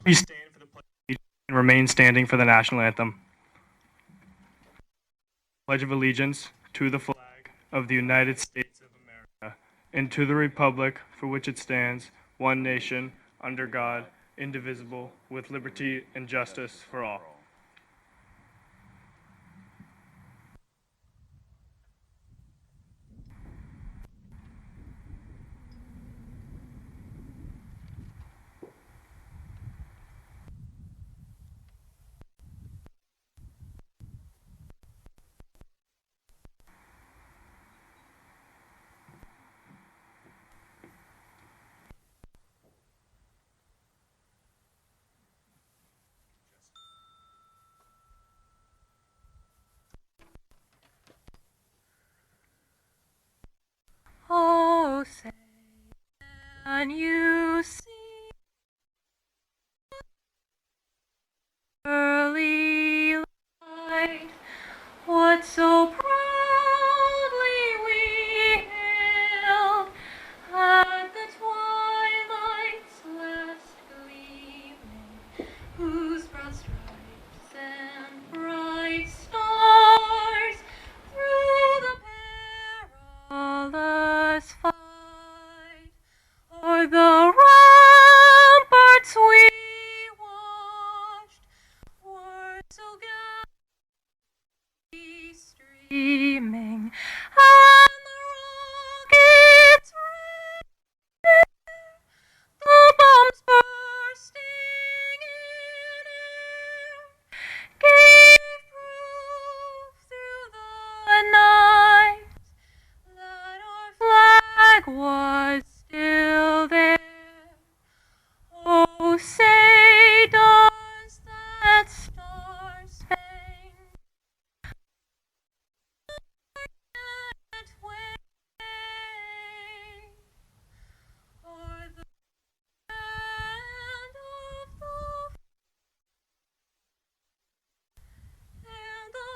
Please stand for the pledge of allegiance and remain standing for the national anthem. Pledge of allegiance to the flag of the United States of America and to the republic for which it stands, one nation, under God, indivisible, with liberty and justice for all. Oh, say, can you see early light, what so proudly we hailed at the twilight's last gleaming, whose broad stripes and bright stars through the perilous fight o'er the ramparts we watched were so gallantly streaming, and the rockets red, the bombs bursting in air, gave proof through the night that our flag was still there. Oh, say does that star-spangled banner wave o'er the land of the and the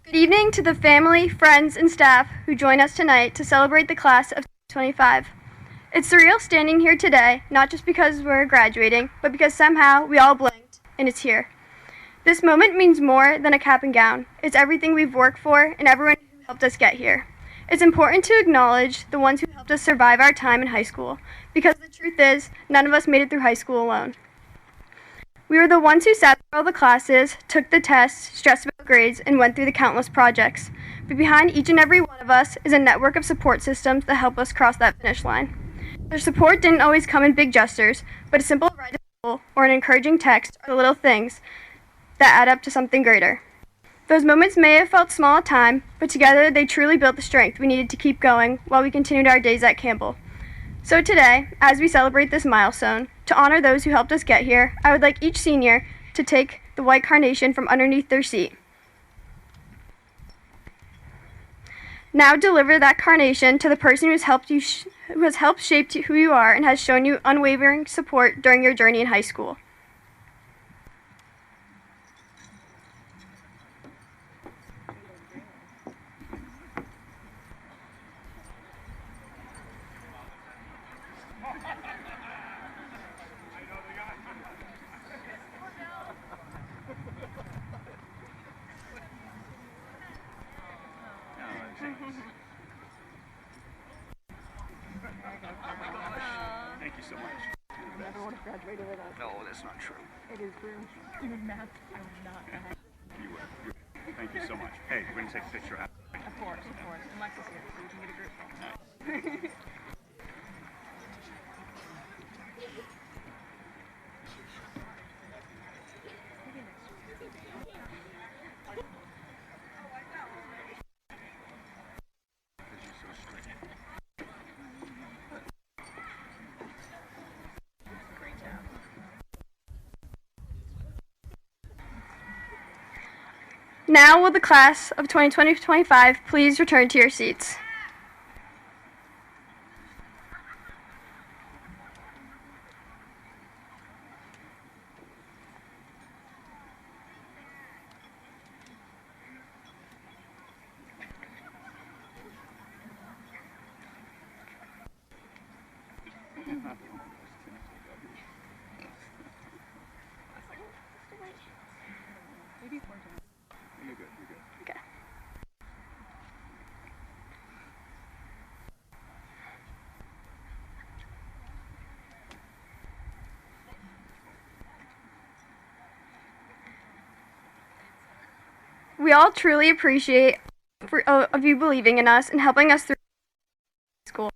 Good evening to the family, friends, and staff who join us tonight to celebrate the class of 25. It's surreal standing here today, not just because we're graduating, but because somehow we all blinked and it's here. This moment means more than a cap and gown. It's everything we've worked for and everyone who helped us get here. It's important to acknowledge the ones who helped us survive our time in high school, because the truth is, none of us made it through high school alone. We were the ones who sat through all the classes, took the tests, stressed about grades, and went through the countless projects. But behind each and every one of us is a network of support systems that help us cross that finish line. Their support didn't always come in big gestures, but a simple ride to school or an encouraging text are the little things that add up to something greater. Those moments may have felt small at time, but together they truly built the strength we needed to keep going while we continued our days at Campbell. So today, as we celebrate this milestone, to honor those who helped us get here, I would like each senior to take the white carnation from underneath their seat. Now deliver that carnation to the person who has helped shape who you are and has shown you unwavering support during your journey in high school. Thank you so much. Never would have graduated with us. No, that's not true. It is true. Even math, I would not have. You would. Thank you so much. Hey, we're gonna take a picture after. Of course, of course. And Lex is here, so you can get a group photo. Now will the class of 2020-25 please return to your seats. Okay. We all truly appreciate of you believing in us and helping us through school.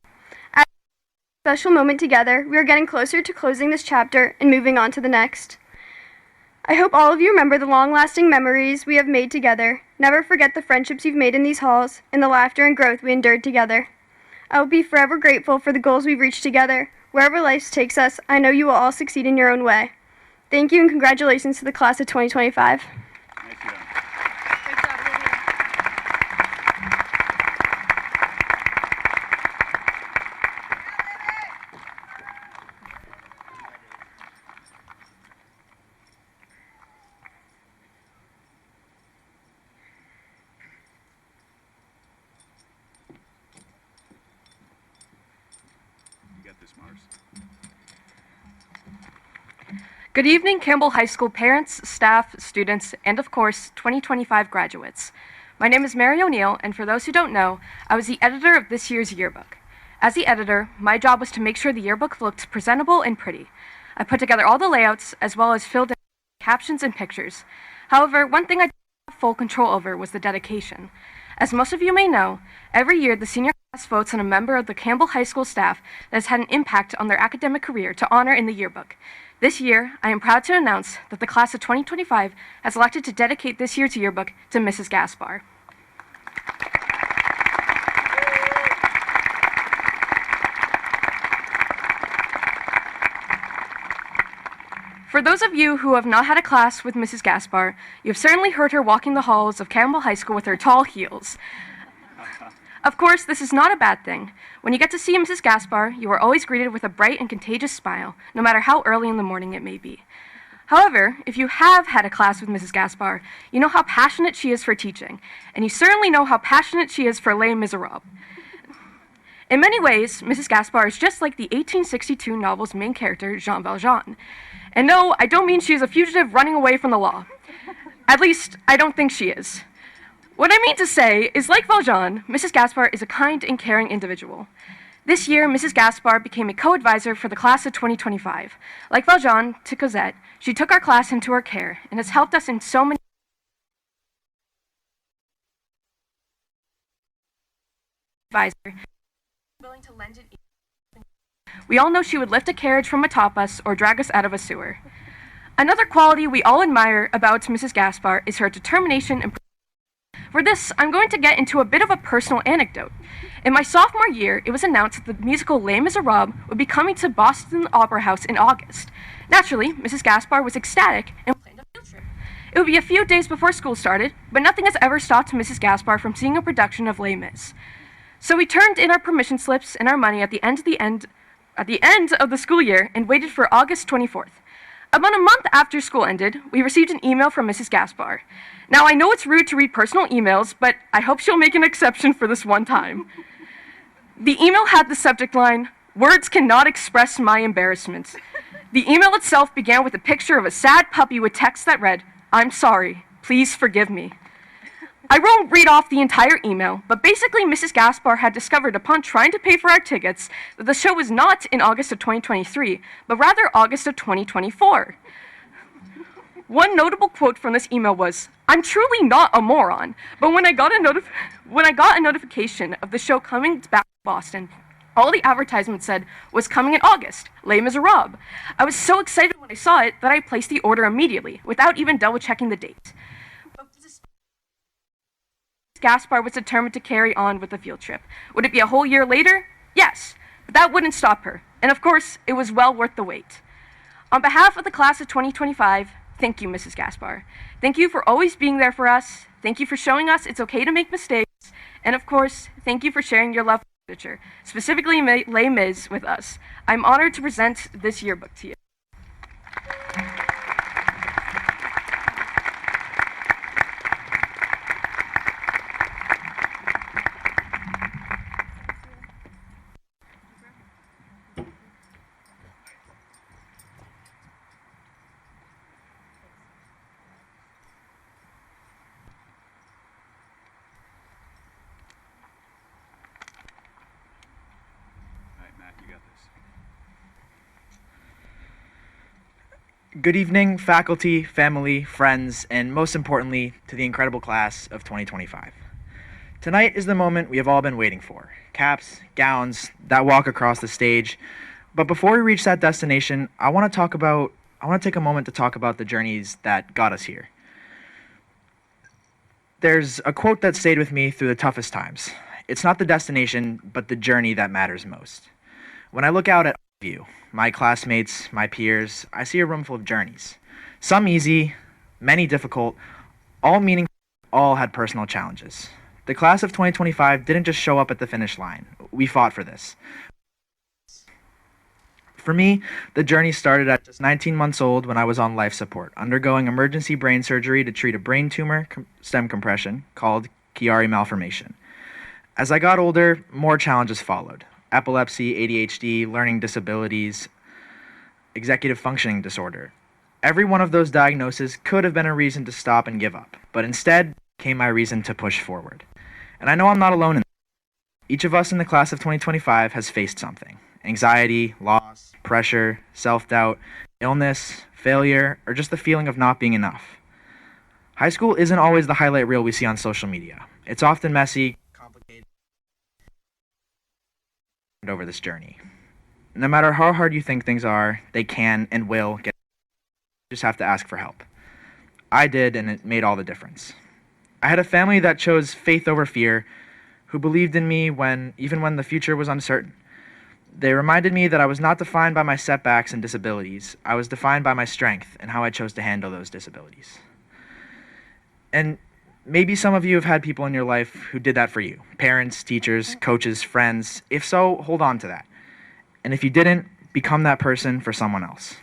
At a special moment together, we are getting closer to closing this chapter and moving on to the next. I hope all of you remember the long-lasting memories we have made together. Never forget the friendships you've made in these halls and the laughter and growth we endured together. I will be forever grateful for the goals we've reached together. Wherever life takes us, I know you will all succeed in your own way. Thank you and congratulations to the class of 2025. Thank you. You got this, Mars. Good evening, Campbell High School parents, staff, students, and of course, 2025 graduates. My name is Mary O'Neill, and for those who don't know, I was the editor of this year's yearbook. As the editor, my job was to make sure the yearbook looked presentable and pretty. I put together all the layouts, as well as filled in captions and pictures. However, one thing I didn't have full control over was the dedication. As most of you may know, every year the senior class votes on a member of the Campbell High School staff that has had an impact on their academic career to honor in the yearbook. This year, I am proud to announce that the class of 2025 has elected to dedicate this year's yearbook to Mrs. Gaspar. For those of you who have not had a class with Mrs. Gaspar, you have certainly heard her walking the halls of Campbell High School with her tall heels. Of course, this is not a bad thing. When you get to see Mrs. Gaspar, you are always greeted with a bright and contagious smile, no matter how early in the morning it may be. However, if you have had a class with Mrs. Gaspar, you know how passionate she is for teaching, and you certainly know how passionate she is for Les Miserables. In many ways, Mrs. Gaspar is just like the 1862 novel's main character, Jean Valjean. And no, I don't mean she is a fugitive running away from the law. At least, I don't think she is. What I mean to say is, like Valjean, Mrs. Gaspar is a kind and caring individual. This year, Mrs. Gaspar became a co-advisor for the class of 2025. Like Valjean to Cosette, she took our class into her care and has helped us in so many advisor willing to lend it. We all know she would lift a carriage from atop us or drag us out of a sewer. Another quality we all admire about Mrs. Gaspar is her determination and for this, I'm going to get into a bit of a personal anecdote. In my sophomore year, it was announced that the musical Les Miserables would be coming to Boston Opera House in August. Naturally, Mrs. Gaspar was ecstatic and planned a field trip. It would be a few days before school started, but nothing has ever stopped Mrs. Gaspar from seeing a production of Les Mis. So we turned in our permission slips and our money at the end of the school year and waited for August 24th. About a month after school ended, we received an email from Mrs. Gaspar. Now, I know it's rude to read personal emails, but I hope she'll make an exception for this one time. The email had the subject line, "Words cannot express my embarrassment." The email itself began with a picture of a sad puppy with text that read, "I'm sorry, please forgive me." I won't read off the entire email, but basically Mrs. Gaspar had discovered upon trying to pay for our tickets that the show was not in August of 2023, but rather August of 2024. One notable quote from this email was, "I'm truly not a moron, but when I got a notification of the show coming back to Boston, all the advertisement said was coming in August, Les Miserables. I was so excited when I saw it that I placed the order immediately, without even double-checking the date." Gaspar was determined to carry on with the field trip. Would it be a whole year later? Yes, but that wouldn't stop her. And of course, it was well worth the wait. On behalf of the class of 2025, Thank you, Mrs. Gaspar. Thank you for always being there for us. Thank you for showing us it's okay to make mistakes. And of course, thank you for sharing your love for literature, specifically Les Mis, with us. I'm honored to present this yearbook to you. All right, Matt, you got this. Good evening, faculty, family, friends, and most importantly, to the incredible class of 2025. Tonight is the moment we have all been waiting for. Caps, gowns, that walk across the stage. But before we reach that destination, I want to take a moment to talk about the journeys that got us here. There's a quote that stayed with me through the toughest times. It's not the destination, but the journey that matters most. When I look out at all of you, my classmates, my peers, I see a room full of journeys. Some easy, many difficult, all meaningful, all had personal challenges. The class of 2025 didn't just show up at the finish line. We fought for this. For me, the journey started at just 19 months old when I was on life support, undergoing emergency brain surgery to treat a brain tumor stem compression called Chiari malformation. As I got older, more challenges followed. Epilepsy, ADHD, learning disabilities, executive functioning disorder. Every one of those diagnoses could have been a reason to stop and give up, but instead came my reason to push forward. And I know I'm not alone in this. Each of us in the class of 2025 has faced something. Anxiety, loss, pressure, self-doubt, illness, failure, or just the feeling of not being enough. High school isn't always the highlight reel we see on social media. It's often messy, complicated, and over this journey. No matter how hard you think things are, they can and will get. You just have to ask for help. I did, and it made all the difference. I had a family that chose faith over fear, who believed in me even when the future was uncertain. They reminded me that I was not defined by my setbacks and disabilities. I was defined by my strength and how I chose to handle those disabilities. And maybe some of you have had people in your life who did that for you. Parents, teachers, coaches, friends. If so, hold on to that. And if you didn't, become that person for someone else.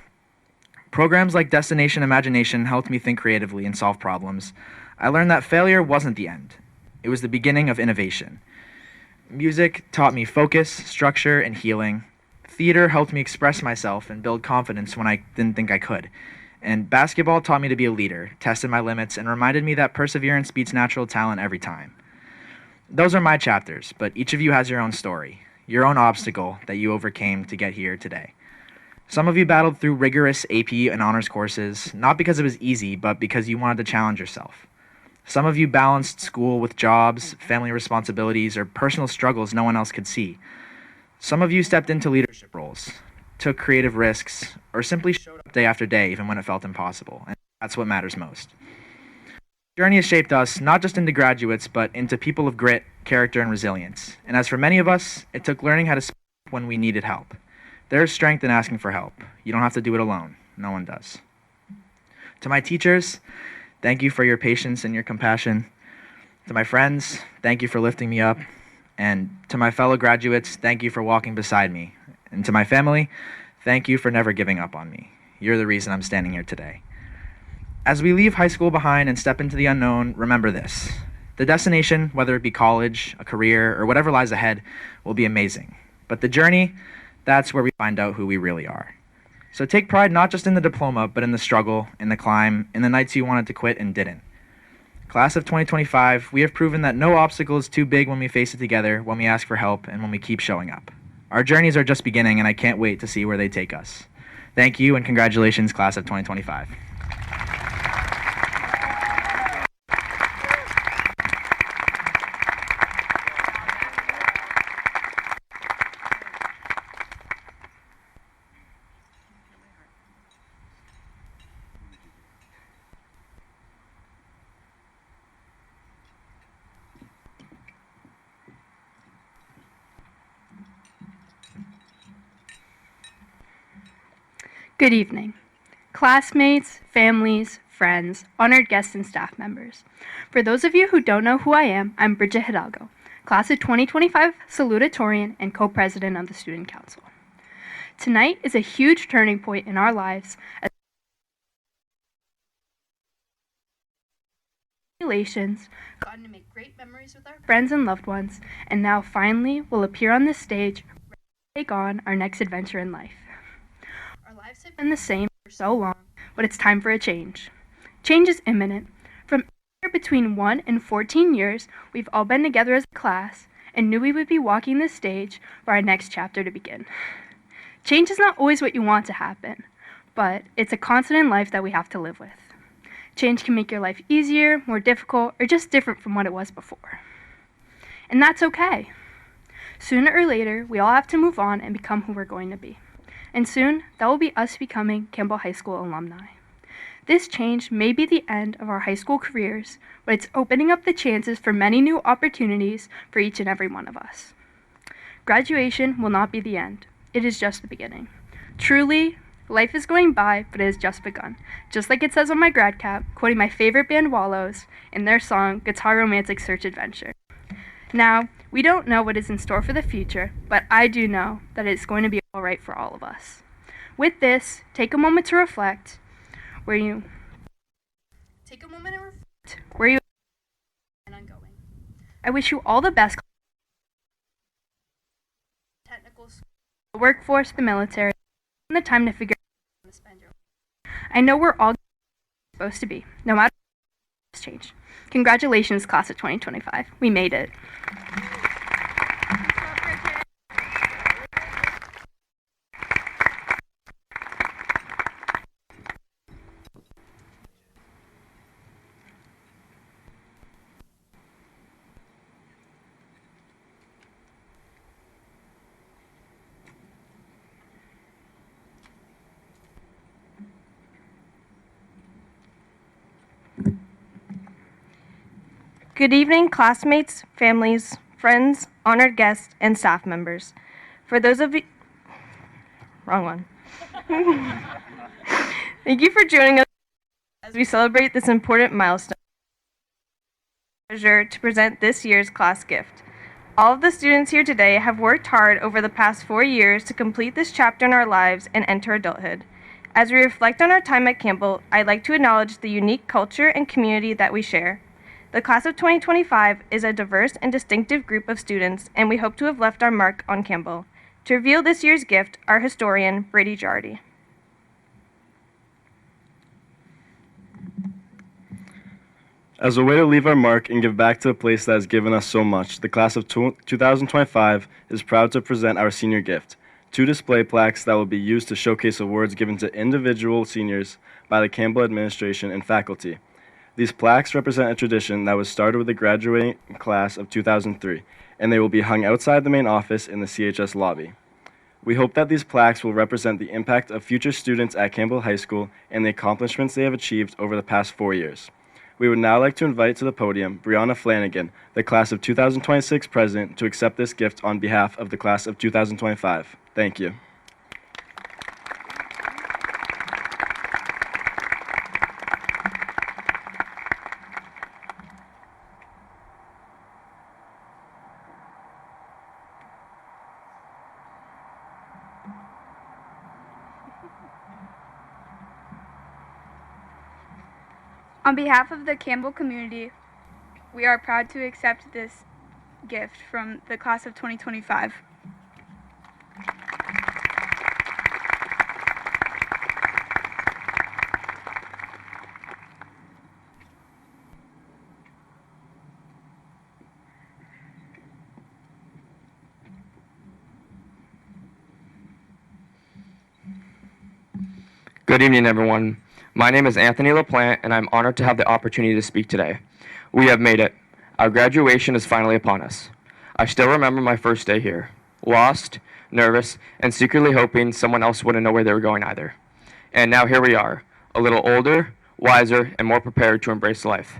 Programs like Destination Imagination helped me think creatively and solve problems. I learned that failure wasn't the end. It was the beginning of innovation. Music taught me focus, structure, and healing. Theater helped me express myself and build confidence when I didn't think I could. And basketball taught me to be a leader, tested my limits, and reminded me that perseverance beats natural talent every time. Those are my chapters, but each of you has your own story, your own obstacle that you overcame to get here today. Some of you battled through rigorous AP and honors courses, not because it was easy, but because you wanted to challenge yourself. Some of you balanced school with jobs, family responsibilities, or personal struggles no one else could see. Some of you stepped into leadership roles, took creative risks, or simply showed up day after day even when it felt impossible, and that's what matters most. The journey has shaped us not just into graduates, but into people of grit, character, and resilience. And as for many of us, it took learning how to speak when we needed help. There is strength in asking for help. You don't have to do it alone. No one does. To my teachers, thank you for your patience and your compassion. To my friends, thank you for lifting me up. And to my fellow graduates, thank you for walking beside me. And to my family, thank you for never giving up on me. You're the reason I'm standing here today. As we leave high school behind and step into the unknown, remember this. The destination, whether it be college, a career, or whatever lies ahead, will be amazing. But the journey, that's where we find out who we really are. So take pride not just in the diploma, but in the struggle, in the climb, in the nights you wanted to quit and didn't. Class of 2025, we have proven that no obstacle is too big when we face it together, when we ask for help, and when we keep showing up. Our journeys are just beginning, and I can't wait to see where they take us. Thank you, and congratulations, Class of 2025. Good evening. Classmates, families, friends, honored guests, and staff members. For those of you who don't know who I am, I'm Bridget Hidalgo, Class of 2025 salutatorian and co-president of the Student Council. Tonight is a huge turning point in our lives as gotten to make great memories with our friends and loved ones, and now finally will appear on this stage ready to take on our next adventure in life. Our lives have been the same for so long, but it's time for a change. Change is imminent. From between 1 and 14 years, we've all been together as a class and knew we would be walking this stage for our next chapter to begin. Change is not always what you want to happen, but it's a constant in life that we have to live with. Change can make your life easier, more difficult, or just different from what it was before. And that's okay. Sooner or later, we all have to move on and become who we're going to be. And soon, that will be us becoming Campbell High School alumni. This change may be the end of our high school careers, but it's opening up the chances for many new opportunities for each and every one of us. Graduation will not be the end. It is just the beginning. Truly, life is going by, but it has just begun. Just like it says on my grad cap, quoting my favorite band Wallows in their song, Guitar Romantic Search Adventure. Now, we don't know what is in store for the future, but I do know that it's going to be all right for all of us. With this, take a moment to reflect where you plan on going. I wish you all the best. Technical school, the workforce, the military, and the time to figure out how to spend your life. I know we're all supposed to be, no matter what change. Congratulations, class of 2025. We made it. Good evening, classmates, families, friends, honored guests, and staff members. For those of you, wrong one. Thank you for joining us as we celebrate this important milestone. It's a pleasure to present this year's class gift. All of the students here today have worked hard over the past 4 years to complete this chapter in our lives and enter adulthood. As we reflect on our time at Campbell, I'd like to acknowledge the unique culture and community that we share. The class of 2025 is a diverse and distinctive group of students, and we hope to have left our mark on Campbell. To reveal this year's gift, our historian, Brady Jardy. As a way to leave our mark and give back to a place that has given us so much, the class of 2025 is proud to present our senior gift, 2 display plaques that will be used to showcase awards given to individual seniors by the Campbell administration and faculty. These plaques represent a tradition that was started with the graduating class of 2003, and they will be hung outside the main office in the CHS lobby. We hope that these plaques will represent the impact of future students at Campbell High School and the accomplishments they have achieved over the past 4 years. We would now like to invite to the podium Brianna Flanagan, the class of 2026 president, to accept this gift on behalf of the class of 2025. Thank you. On behalf of the Campbell community, we are proud to accept this gift from the class of 2025. Good evening, everyone. My name is Anthony LaPlante, and I'm honored to have the opportunity to speak today. We have made it. Our graduation is finally upon us. I still remember my first day here. Lost, nervous, and secretly hoping someone else wouldn't know where they were going either. And now here we are, a little older, wiser, and more prepared to embrace life.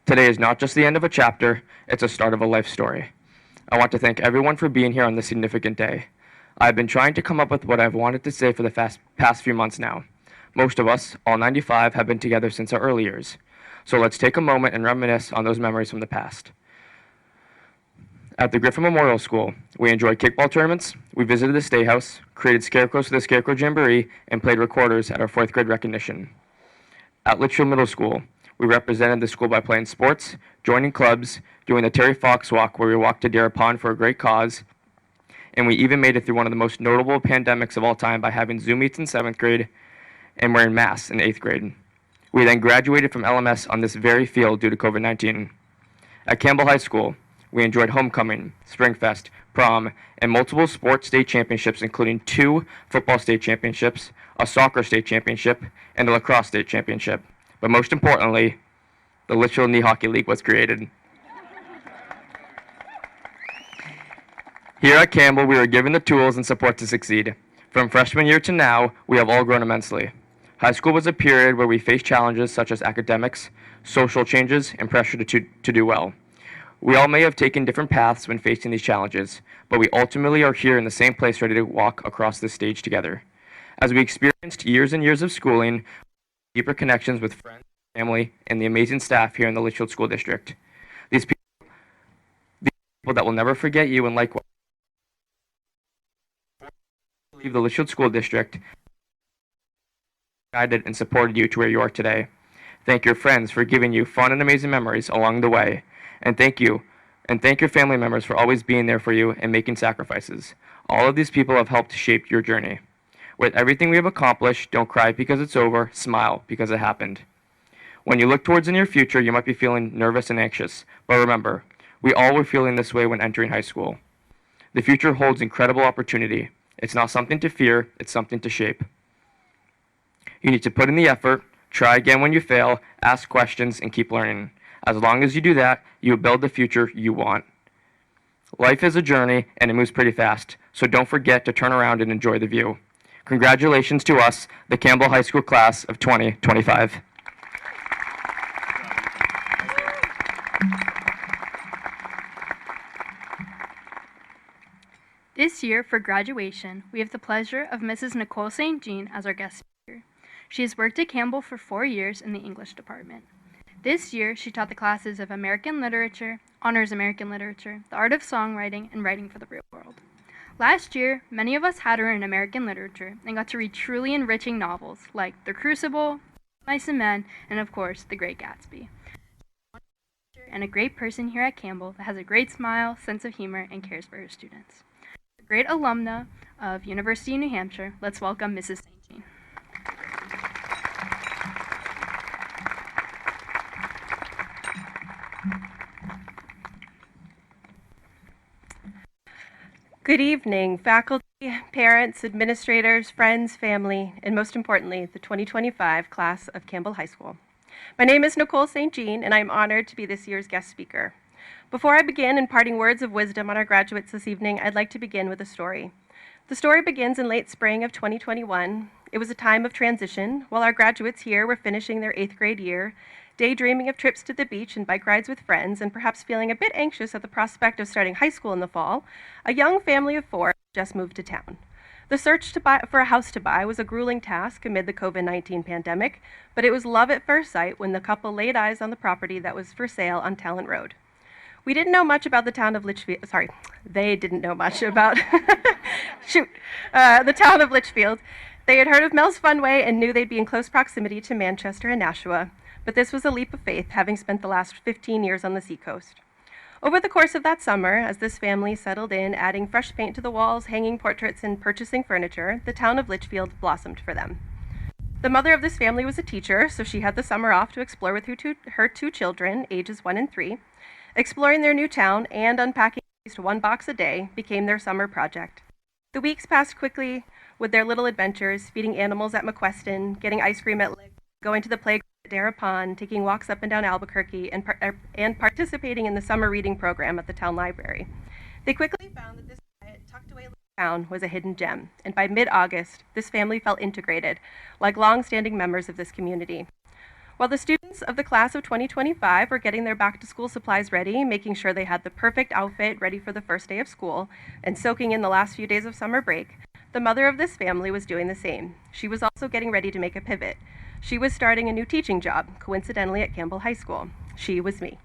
Today is not just the end of a chapter, it's a start of a life story. I want to thank everyone for being here on this significant day. I've been trying to come up with what I've wanted to say for the past few months now. Most of us, all 95, have been together since our early years. So let's take a moment and reminisce on those memories from the past. At the Griffin Memorial School, we enjoyed kickball tournaments, we visited the State House, created scarecrows for the Scarecrow Jamboree, and played recorders at our 4th grade recognition. At Litchfield Middle School, we represented the school by playing sports, joining clubs, doing the Terry Fox Walk where we walked to Dare Pond for a great cause, and we even made it through one of the most notable pandemics of all time by having Zoom meets in 7th grade and wearing masks in 8th grade. We then graduated from LMS on this very field due to COVID-19. At Campbell High School, we enjoyed homecoming, Springfest, prom, and multiple sports state championships, including 2 football state championships, a soccer state championship, and a lacrosse state championship. But most importantly, the Litchfield Knee Hockey League was created. Here at Campbell, we were given the tools and support to succeed. From freshman year to now, we have all grown immensely. High school was a period where we faced challenges such as academics, social changes, and pressure to do well. We all may have taken different paths when facing these challenges, but we ultimately are here in the same place ready to walk across this stage together. As we experienced years and years of schooling, deeper connections with friends, family, and the amazing staff here in the Litchfield School District. These people that will never forget you and likewise leave the Litchfield School District guided and supported you to where you are today. Thank your friends for giving you fun and amazing memories along the way. And thank your family members for always being there for you and making sacrifices. All of these people have helped shape your journey. With everything we have accomplished, don't cry because it's over, smile because it happened. When you look towards the near future, you might be feeling nervous and anxious, but remember, we all were feeling this way when entering high school. The future holds incredible opportunity. It's not something to fear, it's something to shape. You need to put in the effort, try again when you fail, ask questions, and keep learning. As long as you do that, you will build the future you want. Life is a journey, and it moves pretty fast, so don't forget to turn around and enjoy the view. Congratulations to us, the Campbell High School class of 2025. This year, for graduation, we have the pleasure of Mrs. Nicole St. Jean as our guest speaker. She has worked at Campbell for 4 years in the English department. This year, she taught the classes of American Literature, Honors American Literature, the Art of Songwriting, and Writing for the Real World. Last year, many of us had her in American Literature and got to read truly enriching novels like The Crucible, Mice and Men, and of course, The Great Gatsby. And a great person here at Campbell that has a great smile, sense of humor, and cares for her students. A great alumna of University of New Hampshire, let's welcome Mrs. St. Jean. Good evening, faculty, parents, administrators, friends, family, and most importantly, the 2025 class of Campbell High School. My name is Nicole St. Jean, and I'm honored to be this year's guest speaker. Before I begin imparting words of wisdom on our graduates this evening, I'd like to begin with a story. The story begins in late spring of 2021. It was a time of transition. While our graduates here were finishing their 8th grade year, daydreaming of trips to the beach and bike rides with friends, and perhaps feeling a bit anxious at the prospect of starting high school in the fall, a young family of 4 just moved to town. The search for a house to buy was a grueling task amid the COVID-19 pandemic, but it was love at first sight when the couple laid eyes on the property that was for sale on Talent Road. We didn't know much about the town of Litchfield. They didn't know much about the town of Litchfield. They had heard of Mel's Funway and knew they'd be in close proximity to Manchester and Nashua. But this was a leap of faith, having spent the last 15 years on the seacoast. Over the course of that summer, as this family settled in, adding fresh paint to the walls, hanging portraits, and purchasing furniture, the town of Litchfield blossomed for them. The mother of this family was a teacher, so she had the summer off to explore with her 2 children, ages 1 and 3. Exploring their new town and unpacking at least 1 box a day became their summer project. The weeks passed quickly with their little adventures, feeding animals at McQueston, getting ice cream at Lick, going to the playground at Dare Pond, taking walks up and down Albuquerque, and participating in the summer reading program at the town library. They quickly found that this quiet, tucked-away little town was a hidden gem, and by mid-August, this family felt integrated, like long-standing members of this community. While the students of the class of 2025 were getting their back-to-school supplies ready, making sure they had the perfect outfit ready for the first day of school, and soaking in the last few days of summer break, The mother of this family was doing the same. She was also getting ready to make a pivot. She was starting a new teaching job, coincidentally at Campbell High School. She was me.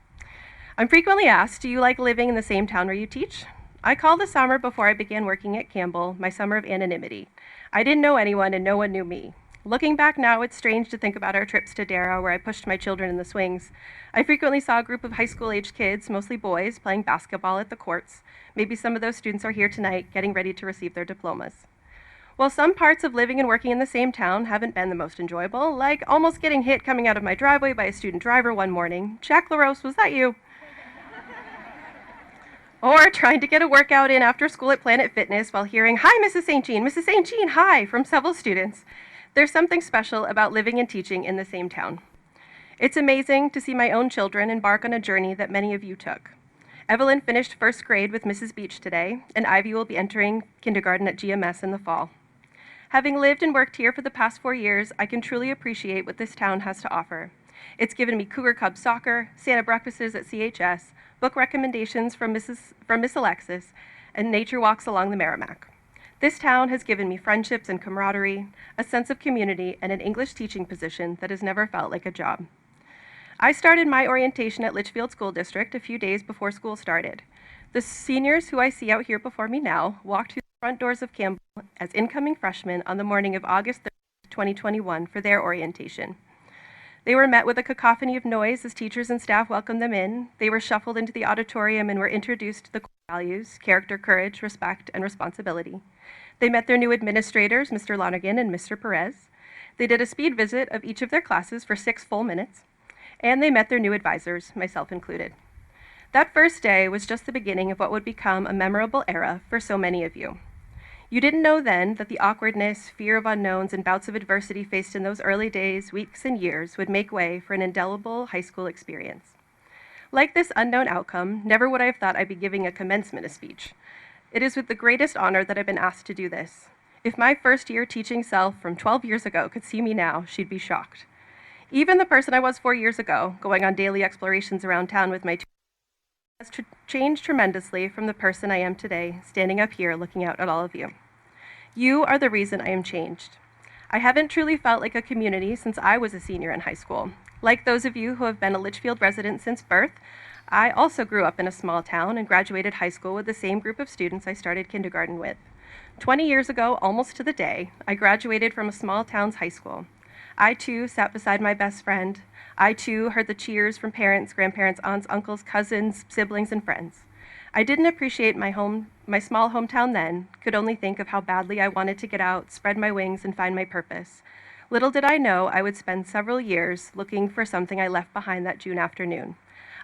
I'm frequently asked, do you like living in the same town where you teach? I call the summer before I began working at Campbell my summer of anonymity. I didn't know anyone and no one knew me. Looking back now, it's strange to think about our trips to Darrow where I pushed my children in the swings. I frequently saw a group of high school-aged kids, mostly boys, playing basketball at the courts. Maybe some of those students are here tonight getting ready to receive their diplomas. While some parts of living and working in the same town haven't been the most enjoyable, like almost getting hit coming out of my driveway by a student driver one morning, Jack LaRose, was that you? Or trying to get a workout in after school at Planet Fitness while hearing, "Hi, Mrs. St. Jean, Mrs. St. Jean, hi," from several students. There's something special about living and teaching in the same town. It's amazing to see my own children embark on a journey that many of you took. Evelyn finished first grade with Mrs. Beach today, and Ivy will be entering kindergarten at GMS in the fall. Having lived and worked here for the past 4 years, I can truly appreciate what this town has to offer. It's given me Cougar Cub soccer, Santa breakfasts at CHS, book recommendations from Miss Alexis, and nature walks along the Merrimack. This town has given me friendships and camaraderie, a sense of community, and an English teaching position that has never felt like a job. I started my orientation at Litchfield School District a few days before school started. The seniors who I see out here before me now walked through the front doors of Campbell as incoming freshmen on the morning of August 3rd, 2021 for their orientation. They were met with a cacophony of noise as teachers and staff welcomed them in. They were shuffled into the auditorium and were introduced to the core values, character, courage, respect, and responsibility. They met their new administrators, Mr. Lonergan and Mr. Perez. They did a speed visit of each of their classes for 6 full minutes, and they met their new advisors, myself included. That first day was just the beginning of what would become a memorable era for so many of you. You didn't know then that the awkwardness, fear of unknowns, and bouts of adversity faced in those early days, weeks, and years would make way for an indelible high school experience. Like this unknown outcome, never would I have thought I'd be giving a commencement speech. It is with the greatest honor that I've been asked to do this. If my first year teaching self from 12 years ago could see me now, she'd be shocked. Even the person I was 4 years ago, going on daily explorations around town with my has changed tremendously from the person I am today, standing up here looking out at all of you. You are the reason I am changed. I haven't truly felt like a community since I was a senior in high school. Like those of you who have been a Litchfield resident since birth, I also grew up in a small town and graduated high school with the same group of students I started kindergarten with. 20 years ago, almost to the day, I graduated from a small town's high school. I too sat beside my best friend. I too heard the cheers from parents, grandparents, aunts, uncles, cousins, siblings, and friends. I didn't appreciate my small hometown then, could only think of how badly I wanted to get out, spread my wings, and find my purpose. Little did I know I would spend several years looking for something I left behind that June afternoon.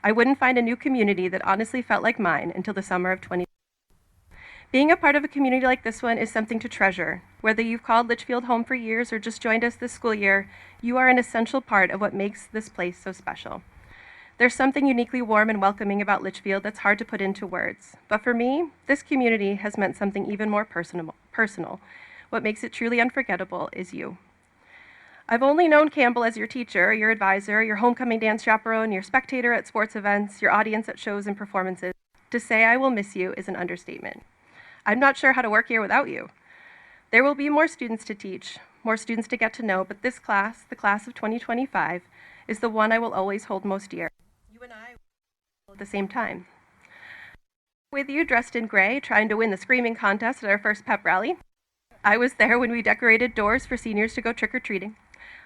I wouldn't find a new community that honestly felt like mine until the summer of 2020. Being a part of a community like this one is something to treasure. Whether you've called Litchfield home for years or just joined us this school year, you are an essential part of what makes this place so special. There's something uniquely warm and welcoming about Litchfield that's hard to put into words. But for me, this community has meant something even more personal. What makes it truly unforgettable is you. I've only known Campbell as your teacher, your advisor, your homecoming dance chaperone, your spectator at sports events, your audience at shows and performances. To say I will miss you is an understatement. I'm not sure how to work here without you. There will be more students to teach, more students to get to know, but this class, the class of 2025, is the one I will always hold most dear. You and I will at the same time. With you dressed in gray, trying to win the screaming contest at our first pep rally. I was there when we decorated doors for seniors to go trick-or-treating.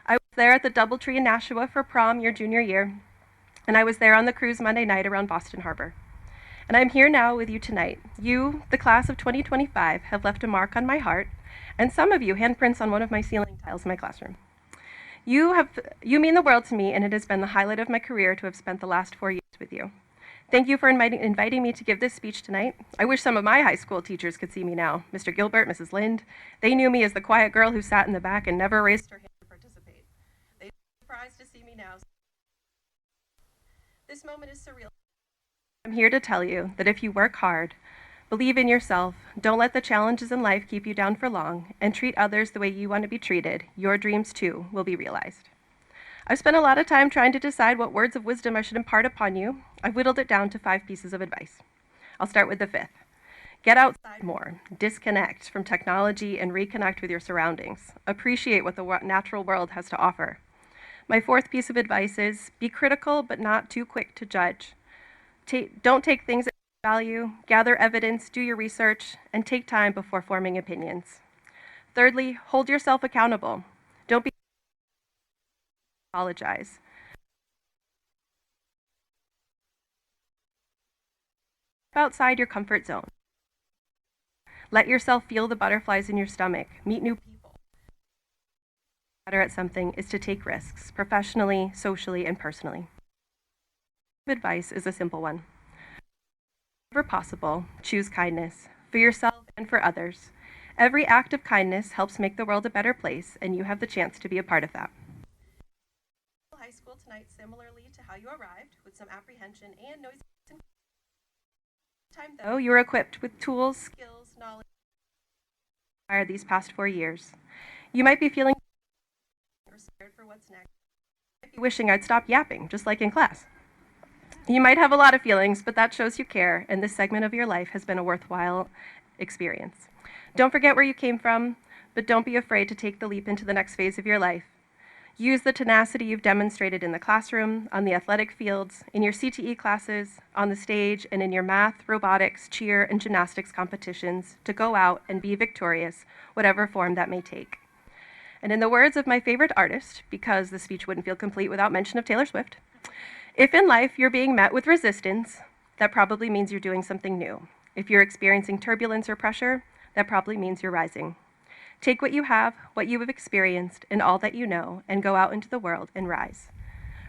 I was there at the Doubletree in Nashua for prom your junior year, and I was there on the cruise Monday night around Boston Harbor. And I'm here now with you tonight. You, the class of 2025, have left a mark on my heart, and some of you handprints on one of my ceiling tiles in my classroom. You mean the world to me, and it has been the highlight of my career to have spent the last 4 years with you. Thank you for inviting me to give this speech tonight. I wish some of my high school teachers could see me now. Mr. Gilbert, Mrs. Lind, they knew me as the quiet girl who sat in the back and never raised her hand to participate. They'd be surprised to see me now. This moment is surreal. I'm here to tell you that if you work hard, believe in yourself, don't let the challenges in life keep you down for long, and treat others the way you want to be treated, your dreams too will be realized. I've spent a lot of time trying to decide what words of wisdom I should impart upon you. I've whittled it down to 5 pieces of advice. I'll start with the 5th. Get outside more, disconnect from technology, and reconnect with your surroundings. Appreciate what the natural world has to offer. My fourth piece of advice is be critical but not too quick to judge. Don't take things at value, gather evidence, do your research, and take time before forming opinions. Thirdly, hold yourself accountable. Don't be apologize. Step outside your comfort zone. Let yourself feel the butterflies in your stomach, meet new people. Better at something is to take risks, professionally, socially, and personally. Advice is a simple one. Wherever possible, choose kindness, for yourself and for others. Every act of kindness helps make the world a better place, and you have the chance to be a part of that. High school tonight, similarly to how you arrived, with some apprehension and noise. Time though, you're equipped with tools, skills, knowledge acquired these past 4 years. You might be feeling or scared for what's next. You might be wishing I'd stop yapping, just like in class. You might have a lot of feelings, but that shows you care, and this segment of your life has been a worthwhile experience. Don't forget where you came from, but don't be afraid to take the leap into the next phase of your life. Use the tenacity you've demonstrated in the classroom, on the athletic fields, in your CTE classes, on the stage, and in your math, robotics, cheer, and gymnastics competitions to go out and be victorious, whatever form that may take. And in the words of my favorite artist, because the speech wouldn't feel complete without mention of Taylor Swift, if in life you're being met with resistance, that probably means you're doing something new. If you're experiencing turbulence or pressure, that probably means you're rising. Take what you have experienced, and all that you know, and go out into the world and rise.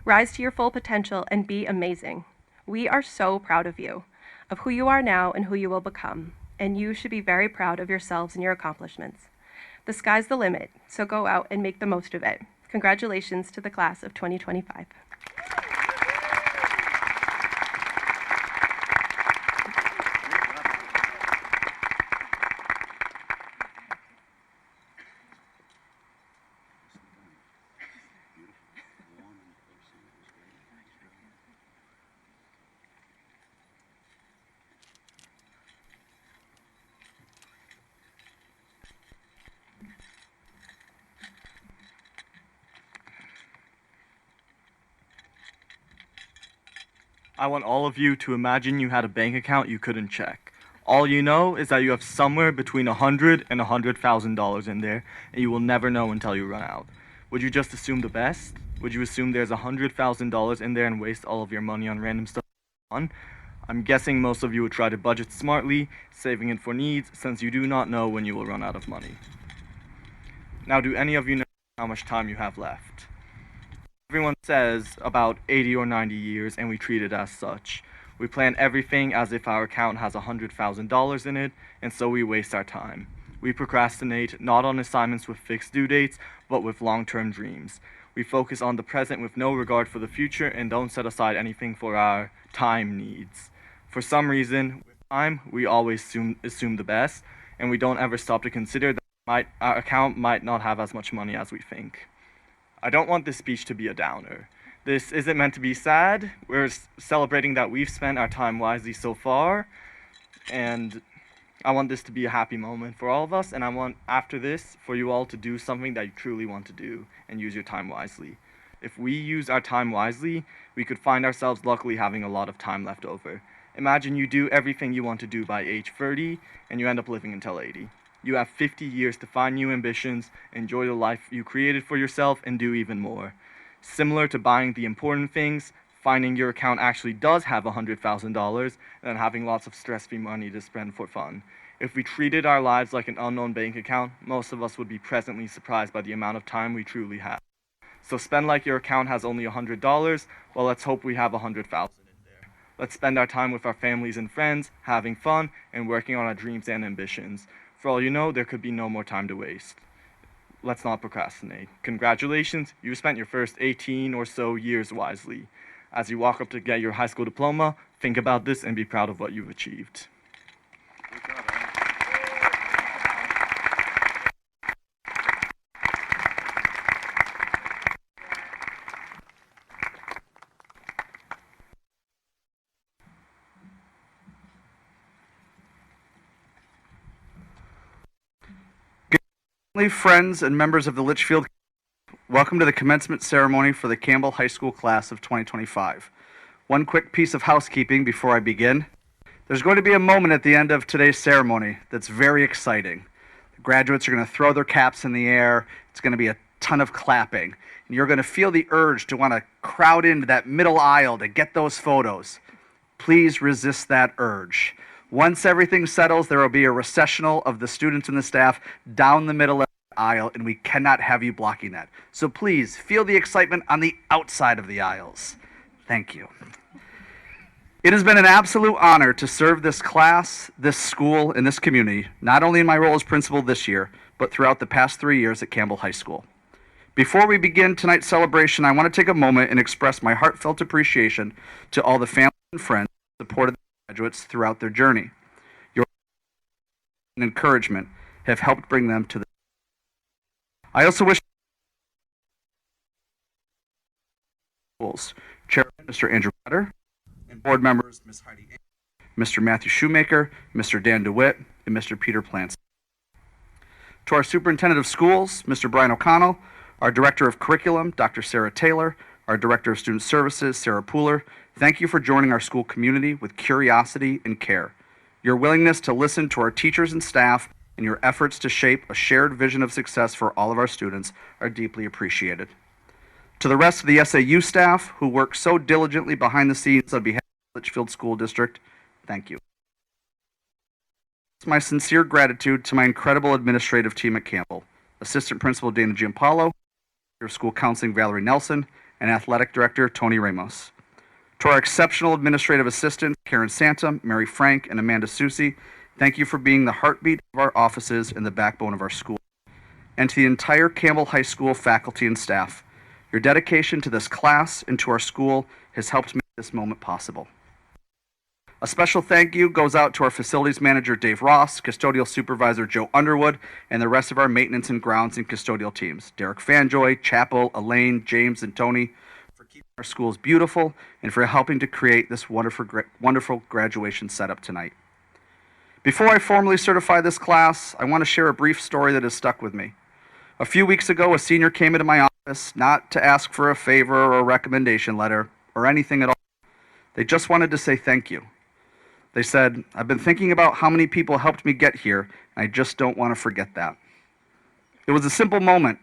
Rise to your full potential and be amazing. We are so proud of you, of who you are now and who you will become, and you should be very proud of yourselves and your accomplishments. The sky's the limit, so go out and make the most of it. Congratulations to the class of 2025. I want all of you to imagine you had a bank account you couldn't check. All you know is that you have somewhere between $100 and $100,000 in there, and you will never know until you run out. Would you just assume the best? Would you assume there's $100,000 in there and waste all of your money on random stuff? I'm guessing most of you would try to budget smartly, saving it for needs, since you do not know when you will run out of money. Now, do any of you know how much time you have left? Everyone says about 80 or 90 years, and we treat it as such. We plan everything as if our account has $100,000 in it, and so we waste our time. We procrastinate not on assignments with fixed due dates, but with long-term dreams. We focus on the present with no regard for the future and don't set aside anything for our time needs. For some reason, with time, we always assume the best, and we don't ever stop to consider that our account might not have as much money as we think. I don't want this speech to be a downer. This isn't meant to be sad. We're celebrating that we've spent our time wisely so far, and I want this to be a happy moment for all of us, and I want, after this, for you all to do something that you truly want to do and use your time wisely. If we use our time wisely, we could find ourselves luckily having a lot of time left over. Imagine you do everything you want to do by age 30, and you end up living until 80. You have 50 years to find new ambitions, enjoy the life you created for yourself, and do even more. Similar to buying the important things, finding your account actually does have $100,000, and then having lots of stress-free money to spend for fun. If we treated our lives like an unknown bank account, most of us would be pleasantly surprised by the amount of time we truly have. So spend like your account has only $100, well, let's hope we have $100,000 in there. Let's spend our time with our families and friends, having fun, and working on our dreams and ambitions. For all you know, there could be no more time to waste. Let's not procrastinate. Congratulations, you spent your first 18 or so years wisely. As you walk up to get your high school diploma, think about this and be proud of what you've achieved. Family, friends, and members of the Litchfield, welcome to the commencement ceremony for the Campbell High School class of 2025. One quick piece of housekeeping before I begin. There's going to be a moment at the end of today's ceremony that's very exciting. The graduates are going to throw their caps in the air. It's going to be a ton of clapping. And you're going to feel the urge to want to crowd into that middle aisle to get those photos. Please resist that urge. Once everything settles, there will be a recessional of the students and the staff down the middle of the aisle, and we cannot have you blocking that. So please feel the excitement on the outside of the aisles. Thank you. It has been an absolute honor to serve this class, this school, and this community, not only in my role as principal this year, but throughout the past 3 years at Campbell High School. Before we begin tonight's celebration, I want to take a moment and express my heartfelt appreciation to all the family and friends who supported the graduates throughout their journey. Your and encouragement have helped bring them to the. I also wish schools, Chairman Mr. Andrew Cutter, and board members Ms. Heidi Ames, Mr. Matthew Shoemaker, Mr. Dan DeWitt, and Mr. Peter Plants. To our Superintendent of Schools, Mr. Brian O'Connell, our Director of Curriculum, Dr. Sarah Taylor, our Director of Student Services, Sarah Pooler, thank you for joining our school community with curiosity and care. Your willingness to listen to our teachers and staff and your efforts to shape a shared vision of success for all of our students are deeply appreciated. To the rest of the SAU staff who work so diligently behind the scenes on behalf of the Litchfield School District, thank you. It's my sincere gratitude to my incredible administrative team at Campbell, Assistant Principal Dana Giampaolo, Director of School Counseling Valerie Nelson, and Athletic Director Tony Ramos. To our exceptional administrative assistants, Karen Santam, Mary Frank, and Amanda Susi, thank you for being the heartbeat of our offices and the backbone of our school. And to the entire Campbell High School faculty and staff, your dedication to this class and to our school has helped make this moment possible. A special thank you goes out to our facilities manager, Dave Ross, custodial supervisor, Joe Underwood, and the rest of our maintenance and grounds and custodial teams, Derek Fanjoy, Chapel, Elaine, James, and Tony, for keeping our schools beautiful and for helping to create this wonderful graduation setup tonight. Before I formally certify this class, I want to share a brief story that has stuck with me. A few weeks ago, a senior came into my office, not to ask for a favor or a recommendation letter or anything at all. They just wanted to say thank you. They said, "I've been thinking about how many people helped me get here, and I just don't want to forget that." It was a simple moment,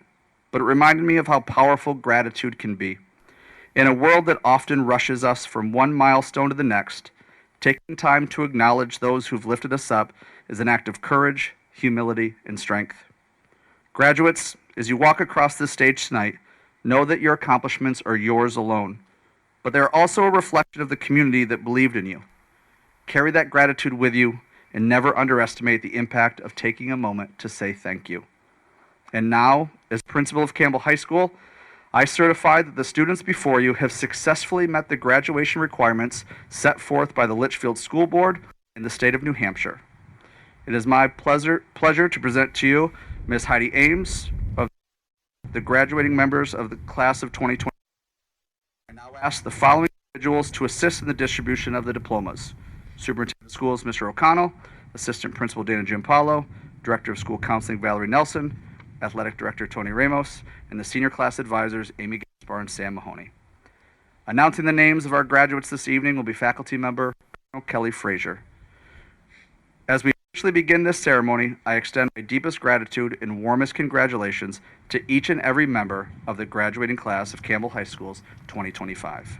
but it reminded me of how powerful gratitude can be. In a world that often rushes us from one milestone to the next, taking time to acknowledge those who've lifted us up is an act of courage, humility, and strength. Graduates, as you walk across this stage tonight, know that your accomplishments are yours alone, but they're also a reflection of the community that believed in you. Carry that gratitude with you and never underestimate the impact of taking a moment to say thank you. And now, as principal of Campbell High School, I certify that the students before you have successfully met the graduation requirements set forth by the Litchfield School Board in the state of New Hampshire. It is my pleasure to present to you Ms. Heidi Ames, of the graduating members of the class of 2020. I now ask the following individuals to assist in the distribution of the diplomas. Superintendent of Schools, Mr. O'Connell, Assistant Principal Dana Giampaolo, Director of School Counseling Valerie Nelson, Athletic Director Tony Ramos, and the Senior Class Advisors Amy Gaspar and Sam Mahoney. Announcing the names of our graduates this evening will be faculty member Colonel Kelly Frazier. As we officially begin this ceremony, I extend my deepest gratitude and warmest congratulations to each and every member of the graduating class of Campbell High School's 2025.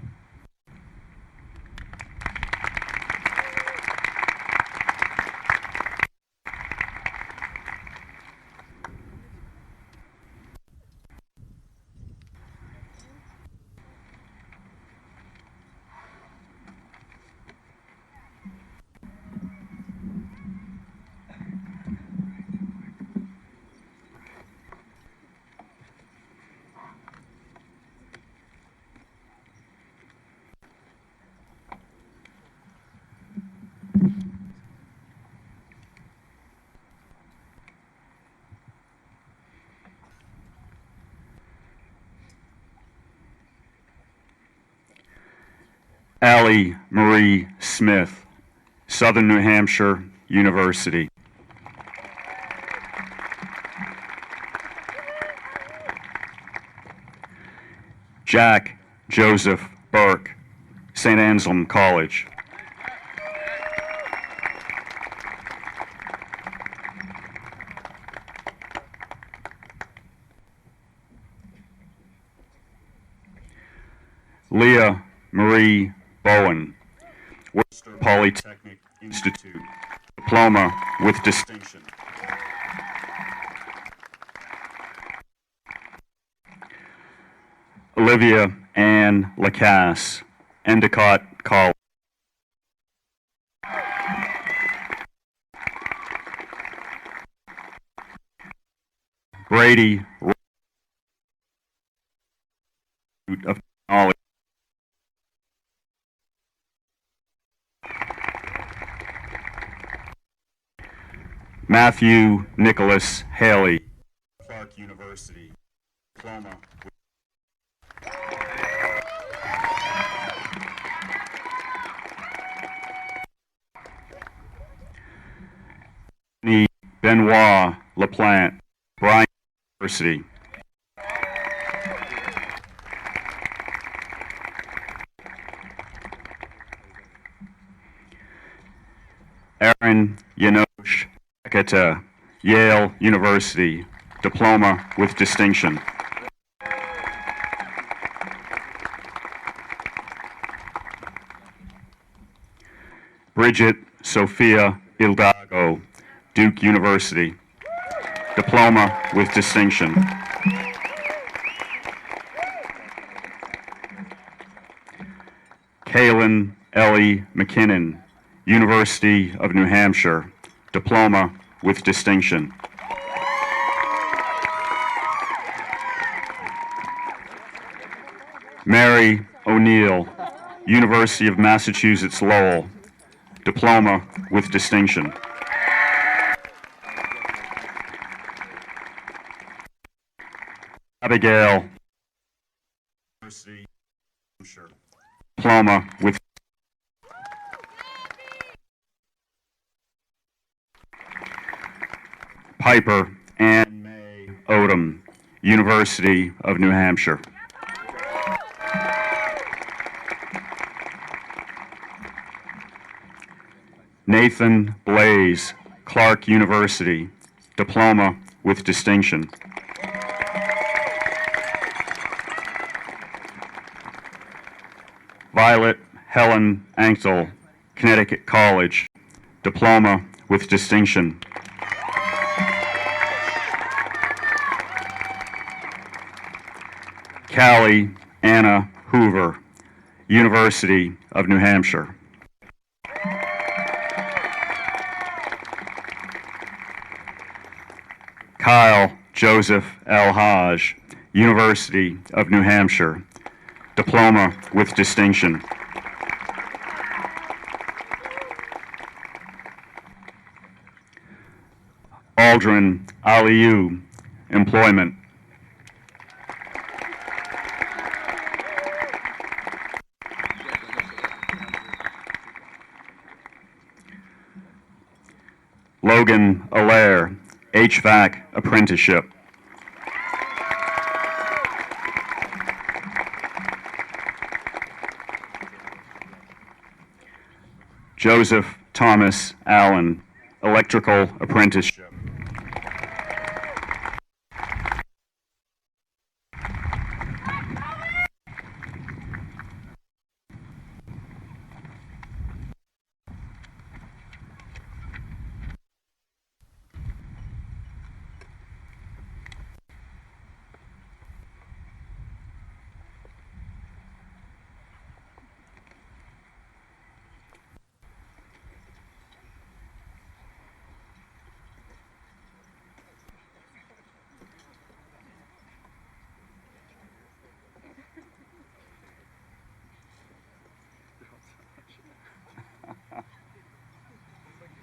Allie Marie Smith, Southern New Hampshire University. Jack Joseph Burke, St. Anselm College. Leah Marie Bowen, Worcester Polytechnic Institute, diploma with distinction. Olivia Ann Lacasse, Endicott College. Brady of Technology. Matthew Nicholas Haley, Clark University, diploma. Benoit LaPlante, Bryant University. Aaron Yanosh Ekata, Yale University, diploma with distinction. Bridget Sophia Ildago, Duke University, diploma with distinction. Kaylin Ellie McKinnon, University of New Hampshire, diploma with distinction. Mary O'Neill, University of Massachusetts Lowell, diploma with distinction. Abigail, University, diploma with Piper Ann May Odom, University of New Hampshire. Nathan Blaze, Clark University, diploma with distinction. Violet Helen Anktel, Connecticut College, diploma with distinction. Callie Anna Hoover, University of New Hampshire. Kyle Joseph L. Hodge, University of New Hampshire, diploma with distinction. Aldrin Aliyu, employment. Logan Allaire, HVAC apprenticeship. Joseph Thomas Allen, electrical apprenticeship.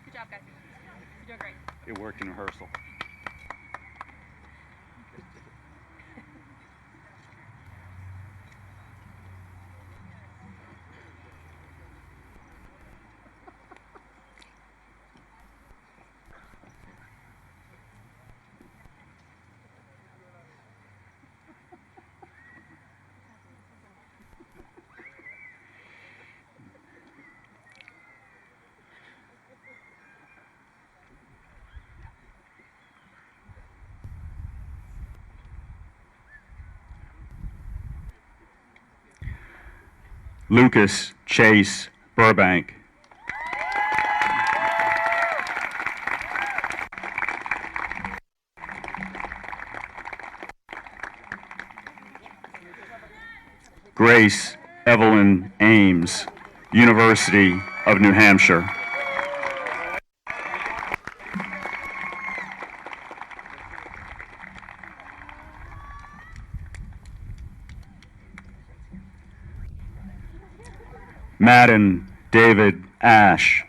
Good job, guys. You're doing great. It worked in rehearsal. Lucas Chase Burbank. Grace Evelyn Ames, University of New Hampshire. Madden David Ash,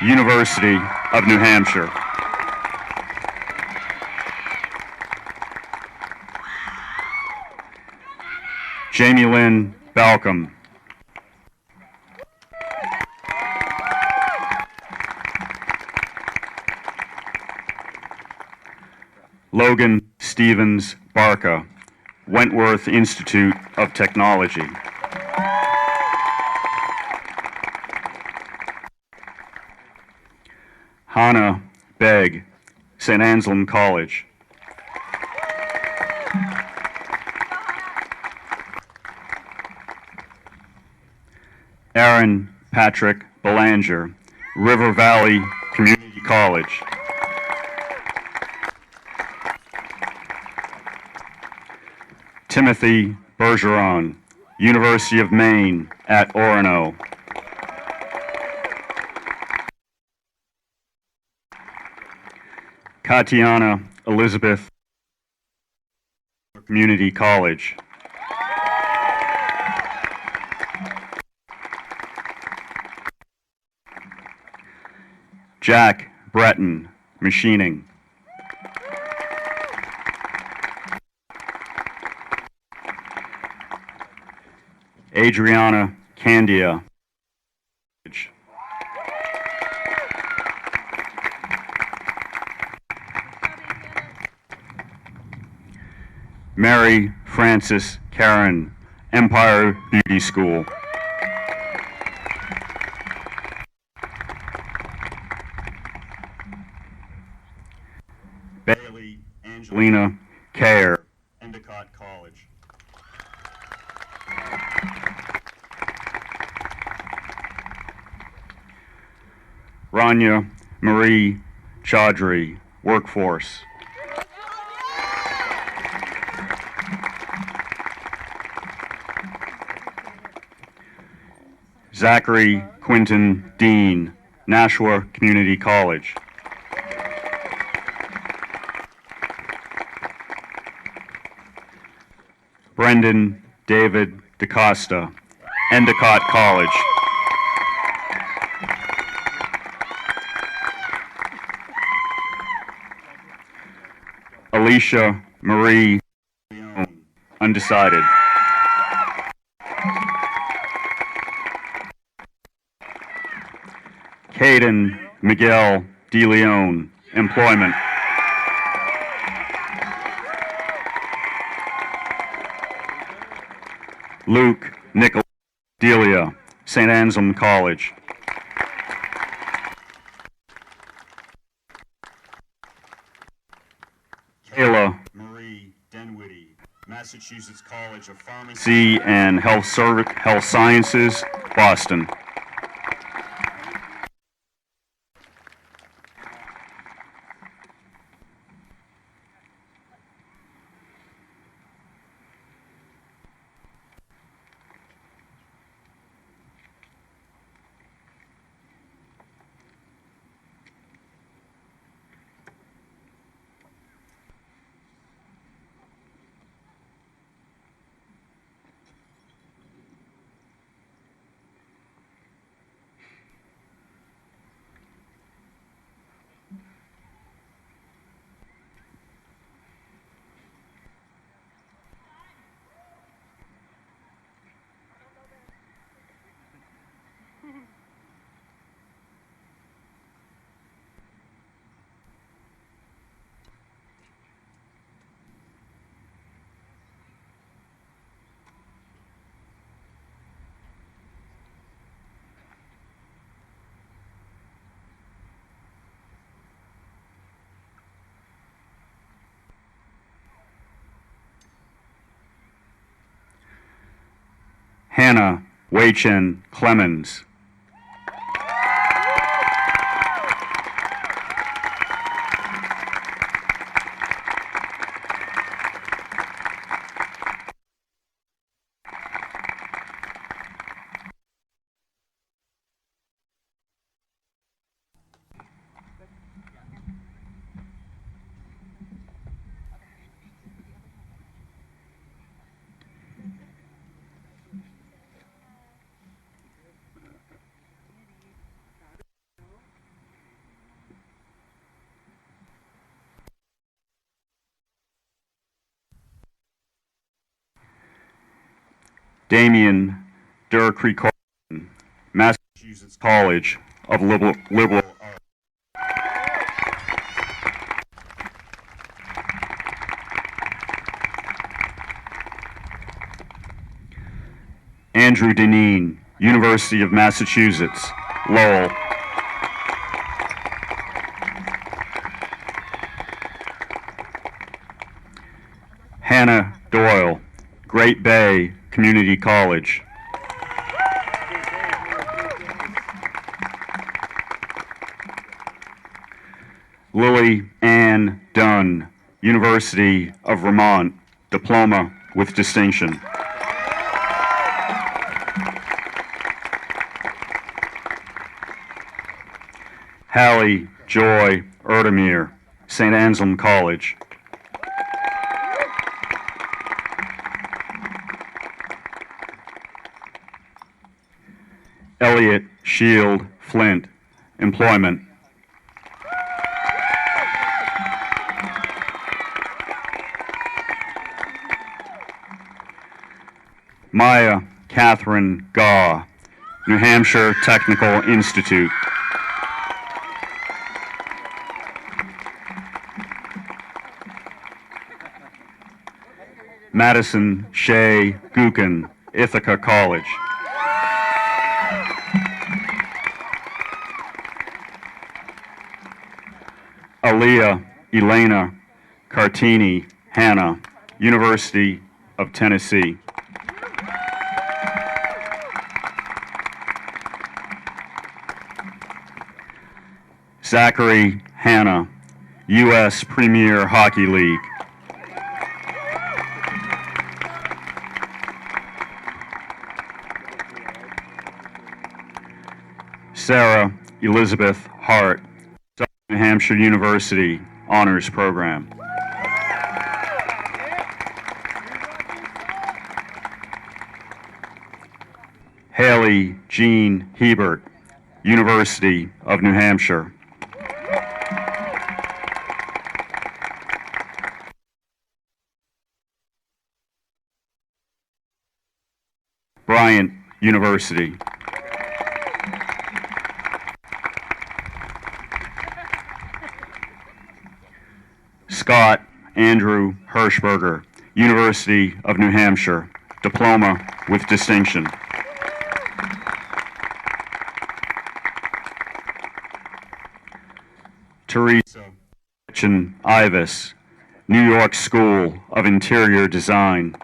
University of New Hampshire. Jamie Lynn Balcom. Logan Stevens Barca, Wentworth Institute of Technology. Hannah Begg, St. Anselm College. Aaron Patrick Belanger, River Valley Community College. Timothy Bergeron, University of Maine at Orono. Katiana Elizabeth, Community College. Jack Breton, Machining. Adriana Candia. Mary Frances Karen, Empire Beauty School. Bailey Angelina Kerr, Endicott College. Rania Marie Chaudhry, Workforce. Zachary Quinton Dean, Nashua Community College. Brendan David DaCosta, Endicott College. Alicia Marie Leone, undecided. Caden Miguel DeLeon, employment. Luke Nicholas Delia, St. Anselm College. Kayla Marie Denwitty, Massachusetts College of Pharmacy and Health Sciences, Boston. Hannah Wei Chen Clemens. Damien Durkreek, Massachusetts College of Liberal Arts. Andrew Deneen, University of Massachusetts, Lowell. Hannah Doyle, Great Bay Community College. Lily Ann Dunn, University of Vermont, diploma with distinction. Hallie Joy Erdemir, St. Anselm College. Elliot Shield Flint, employment. Maya Catherine Gaw, New Hampshire Technical Institute. Madison Shea Gookin, Ithaca College. Aaliyah Elena Cartini Hannah, University of Tennessee. Zachary Hannah, U.S. Premier Hockey League. Sarah Elizabeth Hart, New Hampshire University Honors Program. Haley Jean Hebert, University of New Hampshire. Bryant University. Scott Andrew Hirschberger, University of New Hampshire, diploma with distinction. Teresa Gretchen Ivis, New York School of Interior Design.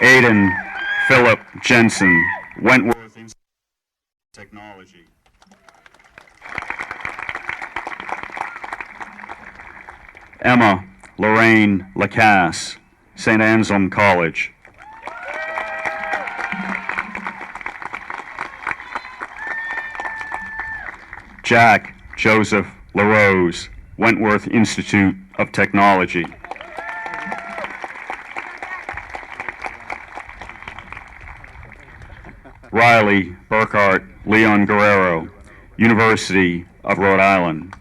Aidan Philip Jensen, Wentworth Institute of Technology. Emma Lorraine Lacasse, St. Anselm College. Jack Joseph LaRose, Wentworth Institute of Technology. Riley Burkhart Leon Guerrero, University of Rhode Island.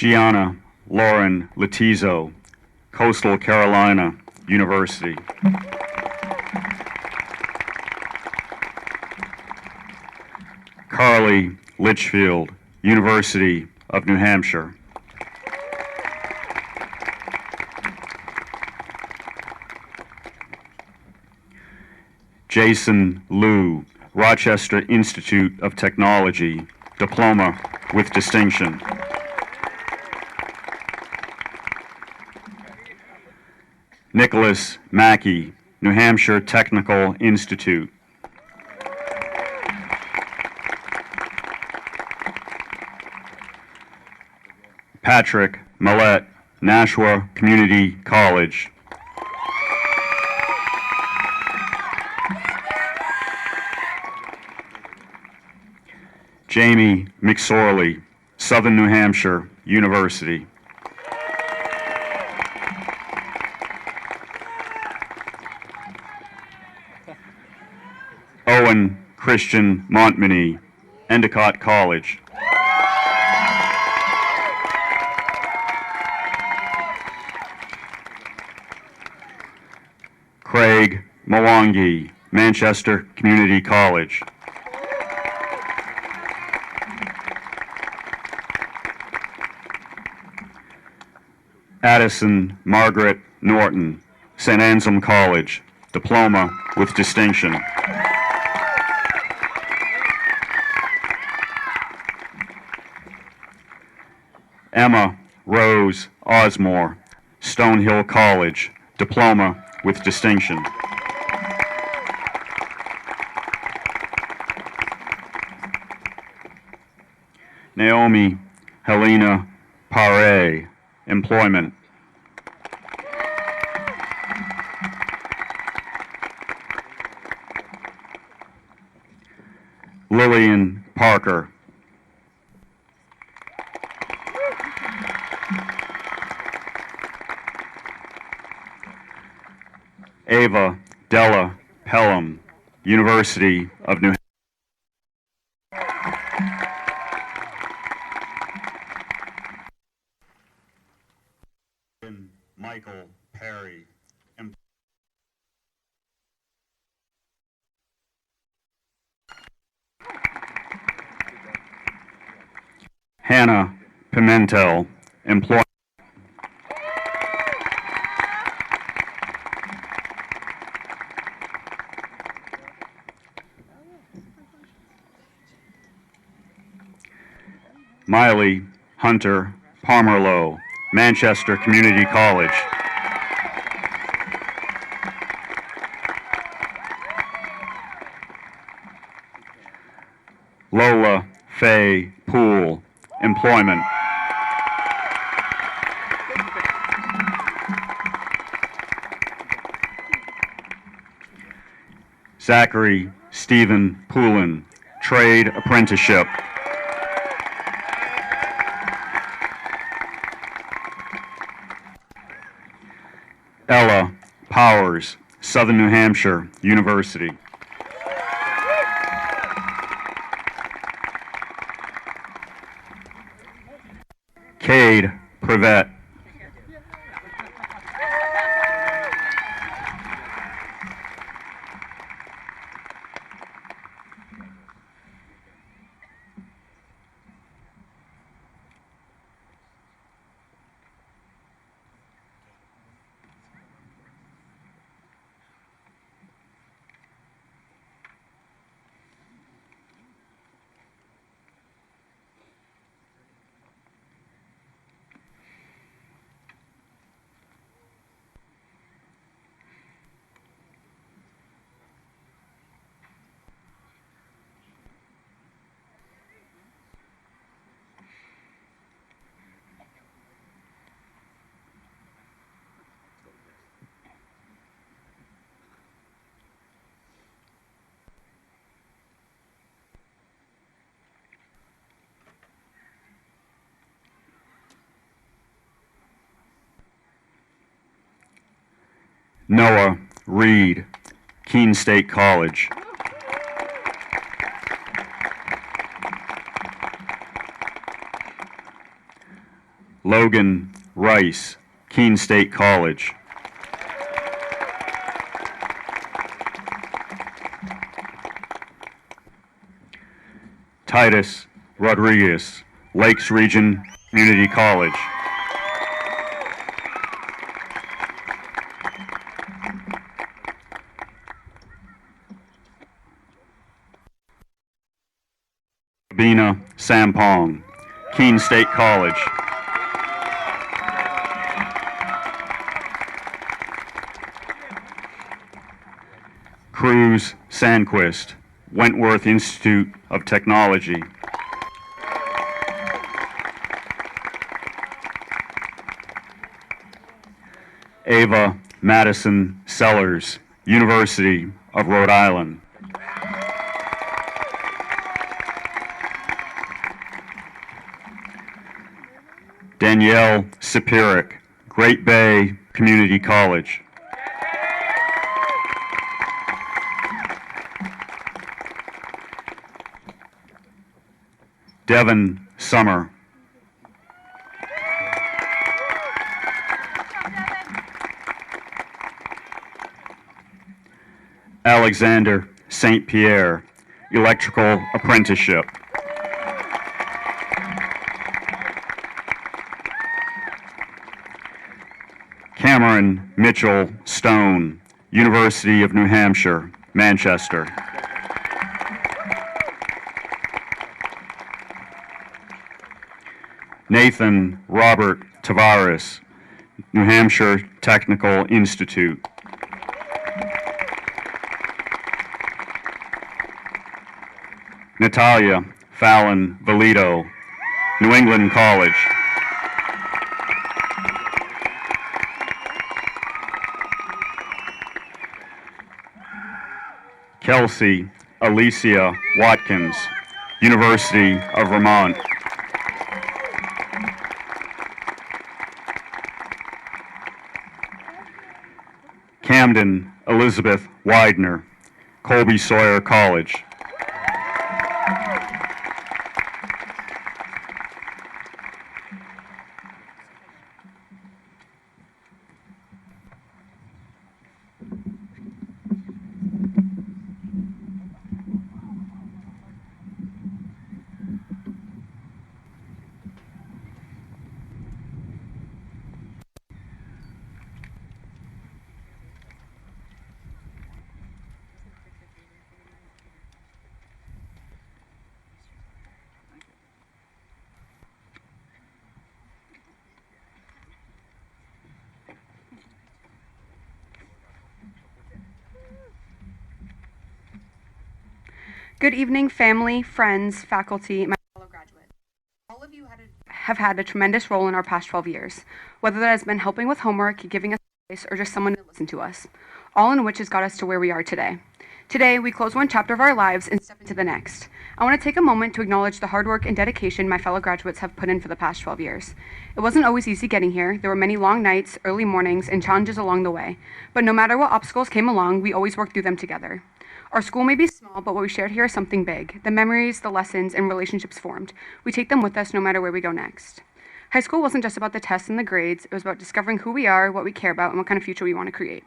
Gianna Lauren Latizo, Coastal Carolina University. Carly Litchfield, University of New Hampshire. Jason Liu, Rochester Institute of Technology, diploma with distinction. Nicholas Mackey, New Hampshire Technical Institute. Patrick Millett, Nashua Community College. Jamie McSorley, Southern New Hampshire University. Owen Christian Montminy, Endicott College. Craig Mwangi, Manchester Community College. Addison Margaret Norton, St. Anselm College, diploma with distinction. Emma Rose Osmore, Stonehill College, diploma with distinction. Naomi Helena Pare, employment. Lillian Parker. Ava Della Pelham, University of New Hampshire. Michael Perry. Hannah Pimentel, employment. Miley Hunter Palmerlow, Manchester Community College. Lola Faye Poole, employment. Zachary Stephen Poulin, trade apprenticeship. Ella Powers, Southern New Hampshire University. Cade Privet. Noah Reed, Keene State College. Logan Rice, Keene State College. Titus Rodriguez, Lakes Region Community College. Sabina Sampong, Keene State College. Cruz Sandquist, Wentworth Institute of Technology. Ava Madison Sellers, University of Rhode Island. Danielle Sipirik, Great Bay Community College. Devin Summer. Alexander St. Pierre, Electrical Apprenticeship. Cameron Mitchell Stone, University of New Hampshire, Manchester. Nathan Robert Tavares, New Hampshire Technical Institute. Natalia Fallon Valito, New England College. Kelsey Alicia Watkins, University of Vermont. Camden Elizabeth Widener, Colby Sawyer College. Good evening, family, friends, faculty, my fellow graduates. All of you have had a tremendous role in our past 12 years, whether that has been helping with homework, giving us advice, or just someone to listen to us, all in which has got us to where we are today. Today, we close one chapter of our lives and step into the next. I want to take a moment to acknowledge the hard work and dedication my fellow graduates have put in for the past 12 years. It wasn't always easy getting here. There were many long nights, early mornings, and challenges along the way. But no matter what obstacles came along, we always worked through them together. Our school may be small, but what we shared here is something big. The memories, the lessons, and relationships formed. We take them with us no matter where we go next. High school wasn't just about the tests and the grades. It was about discovering who we are, what we care about, and what kind of future we want to create.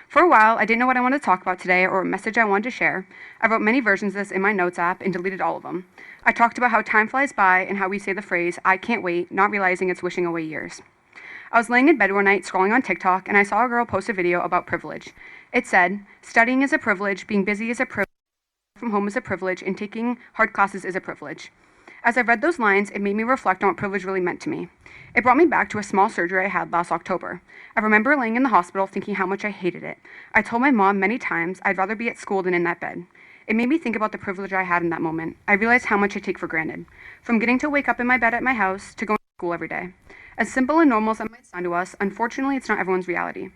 For a while, I didn't know what I wanted to talk about today or what message I wanted to share. I wrote many versions of this in my notes app and deleted all of them. I talked about how time flies by and how we say the phrase, "I can't wait," not realizing it's wishing away years. I was laying in bed one night scrolling on TikTok, and I saw a girl post a video about privilege. It said, "Studying is a privilege, being busy is a privilege, from home is a privilege, and taking hard classes is a privilege." As I read those lines, it made me reflect on what privilege really meant to me. It brought me back to a small surgery I had last October. I remember laying in the hospital thinking how much I hated it. I told my mom many times I'd rather be at school than in that bed. It made me think about the privilege I had in that moment. I realized how much I take for granted. From getting to wake up in my bed at my house to going to school every day. As simple and normal as that might sound to us, unfortunately, it's not everyone's reality.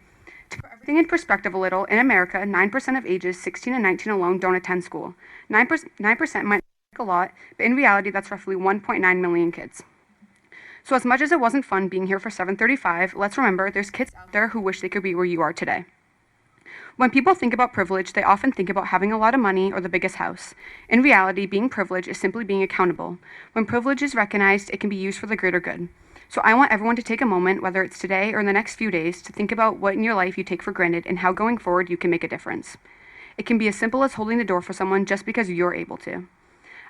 To put everything in perspective a little, in America, 9% of ages 16 and 19 alone don't attend school. 9% might look like a lot, but in reality, that's roughly 1.9 million kids. So as much as it wasn't fun being here for 7:35, let's remember there's kids out there who wish they could be where you are today. When people think about privilege, they often think about having a lot of money or the biggest house. In reality, being privileged is simply being accountable. When privilege is recognized, it can be used for the greater good. So I want everyone to take a moment, whether it's today or in the next few days, to think about what in your life you take for granted and how going forward you can make a difference. It can be as simple as holding the door for someone just because you're able to.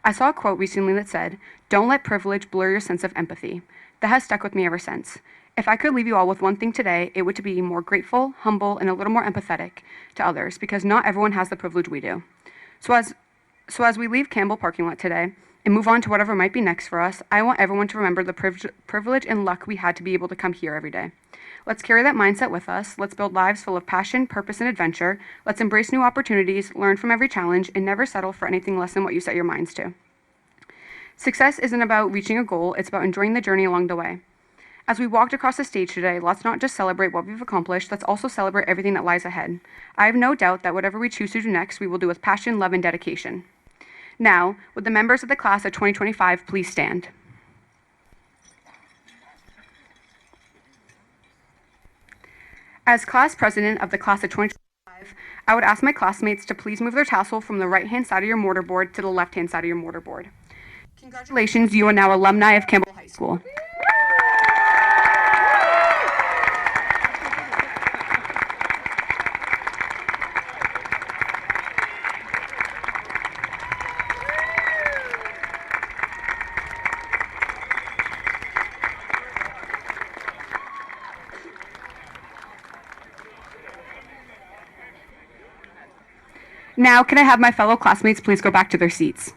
I saw a quote recently that said, "Don't let privilege blur your sense of empathy." That has stuck with me ever since. If I could leave you all with one thing today, it would to be more grateful, humble, and a little more empathetic to others, because not everyone has the privilege we do. So as we leave Campbell parking lot today and move on to whatever might be next for us, I want everyone to remember the privilege and luck we had to be able to come here every day. Let's carry that mindset with us. Let's build lives full of passion, purpose, and adventure. Let's embrace new opportunities, learn from every challenge, and never settle for anything less than what you set your minds to. Success isn't about reaching a goal, it's about enjoying the journey along the way. As we walked across the stage today, let's not just celebrate what we've accomplished, let's also celebrate everything that lies ahead. I have no doubt that whatever we choose to do next, we will do with passion, love, and dedication. Now, would the members of the class of 2025 please stand? As class president of the class of 2025, I would ask my classmates to please move their tassel from the right-hand side of your mortarboard to the left-hand side of your mortarboard. Congratulations, you are now alumni of Campbell High School. Now, can I have my fellow classmates please go back to their seats?